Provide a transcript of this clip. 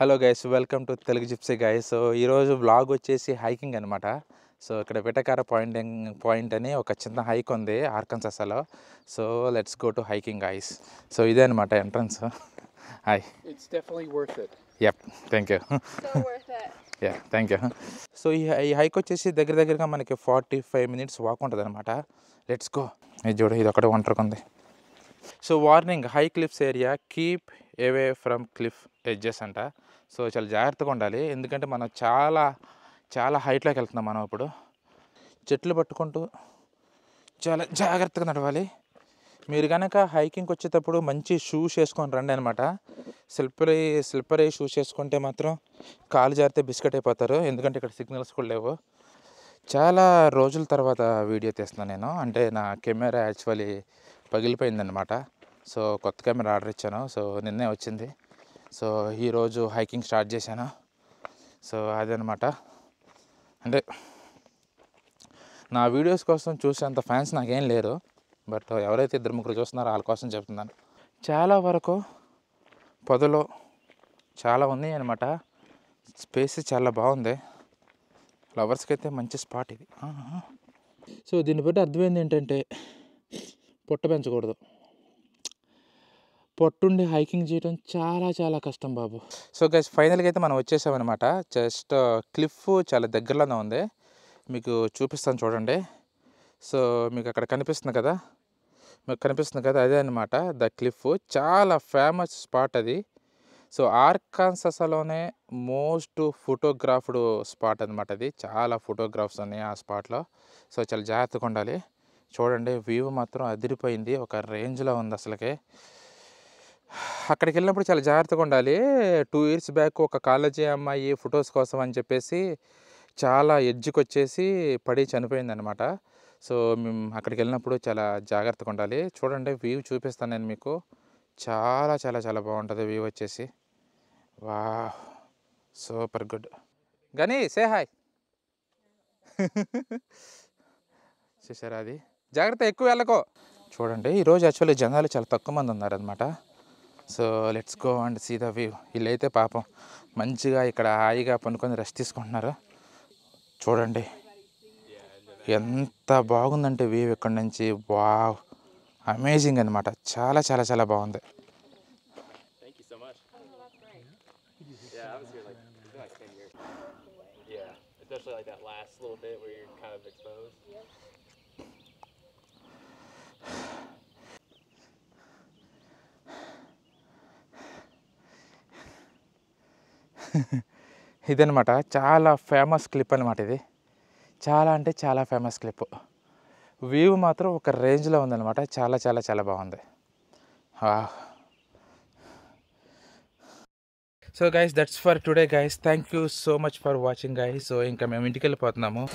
Hello guys, welcome to Telugu gypsy guys. So ఈరోజు vlog వచ్చేసి hiking అనమాట. సో ఇక్కడ వెటకార పాయింట్ అని ఒక చిన్న హైక్ ఉంది ఆర్కన్సాస్లో. So let's go to hiking guys. So ఇదే అనమాట entrance. Hi. It's definitely worth it. Yup, thank you. So worth it. Yeah, thank you. So ఈ హైక్ వచ్చేసి దగ్గరగా మనకి 45 minutes వాక్ ఉంటుంది అనమాట. Let's go. ఇది చూడు, ఇది ఒకటే ఒంటరికుంది. So warning, high cliffs area, keep away from cliff edges అంట. సో చాలా జాగ్రత్తగా ఉండాలి, ఎందుకంటే మనం చాలా హైట్లోకి వెళ్తున్నాం. మనం ఇప్పుడు చెట్లు పట్టుకుంటూ చాలా జాగ్రత్తగా నడవాలి. మీరు కనుక హైకింగ్కి వచ్చేటప్పుడు మంచి షూస్ వేసుకొని రండి అనమాట. స్లిప్పరీ షూస్ వేసుకుంటే మాత్రం కాలు జారితే బిస్కెట్ అయిపోతారు, ఎందుకంటే ఇక్కడ సిగ్నల్స్ కూడా లేవు. చాలా రోజుల తర్వాత వీడియో తీస్తున్నాను నేను. అంటే నా కెమెరా యాక్చువల్లీ పగిలిపోయిందనమాట. సో కొత్త కెమెరా ఆర్డర్ ఇచ్చాను. సో నిన్నే వచ్చింది. సో ఈరోజు హైకింగ్ స్టార్ట్ చేశాను. సో అదనమాట. అంటే నా వీడియోస్ కోసం చూసేంత ఫ్యాన్స్ నాకేం లేరు, బట్ ఎవరైతే 2-3 చూస్తున్నారో వాళ్ళ కోసం చెప్తున్నాను. చాలా వరకు పొదలో చాలా ఉన్నాయి అనమాట. స్పేస్ చాలా బాగుంది. లవర్స్కి అయితే మంచి స్పాట్ ఇది. సో దీన్ని బట్టి అర్థమైంది ఏంటంటే, పొట్ట పెంచకూడదు. పొట్టుండి హైకింగ్ చేయడం చాలా కష్టం బాబు. సో గైస్, ఫైనల్గా అయితే మనం వచ్చేసామన్నమాట. జస్ట్ క్లిఫ్ చాలా దగ్గరలోనే ఉంది, మీకు చూపిస్తాను చూడండి. సో మీకు అక్కడ కనిపిస్తుంది కదా, అదే అనమాట ద క్లిఫ్. చాలా ఫేమస్ స్పాట్ అది. సో ఆర్కాన్సాస్లోనే మోస్ట్ ఫోటోగ్రాఫ్డ్ స్పాట్ అనమాట అది. చాలా ఫోటోగ్రాఫ్స్ ఉన్నాయి ఆ స్పాట్లో. సో చాలా జాగ్రత్తగా ఉండాలి. చూడండి, వ్యూ మాత్రం అదిరిపోయింది, ఒక రేంజ్లో ఉంది అసలుకి. అక్కడికి వెళ్ళినప్పుడు చాలా జాగ్రత్తగా ఉండాలి. 2 years బ్యాక్ ఒక కాలేజీ అమ్మాయి ఫొటోస్ కోసం అని చెప్పేసి చాలా ఎడ్జ్కి వచ్చేసి పడి చనిపోయిందనమాట. సో మేము అక్కడికి వెళ్ళినప్పుడు చాలా జాగ్రత్తగా ఉండాలి. చూడండి, వ్యూ చూపిస్తాను నేను మీకు. చాలా బాగుంటుంది వ్యూ వచ్చేసి. వా, సూపర్ గుడ్. కానీ సే హాయ్. చూసారా, అది జాగ్రత్త, ఎక్కువ వెళ్ళకో. చూడండి, ఈరోజు యాక్చువల్లీ జనాలు చాలా తక్కువ మంది ఉన్నారనమాట. So let's go and see the view. వీళ్ళైతే పాపం మంచిగా ఇక్కడ హాయిగా పనుకొని రెస్ట్ తీసుకుంటున్నారు. చూడండి ఎంత బాగుందంటే వ్యూ ఇక్కడ నుంచి. వావ్, అమేజింగ్ అనమాట. చాలా బాగుంది. Thank you so much. Yeah, I was here like 10 years. Yeah, especially like that last little bit where you're kind of exposed. ఇదనమాట చాలా ఫేమస్ క్లిప్ అనమాట ఇది. చాలా ఫేమస్ క్లిప్. వ్యూ మాత్రం ఒక రేంజ్లో ఉందన్నమాట. చాలా బాగుంది. So guys, that's for today guys. Thank you so much for watching guys. So ఇంకా మేము ఇంటికి వెళ్ళిపోతున్నాము.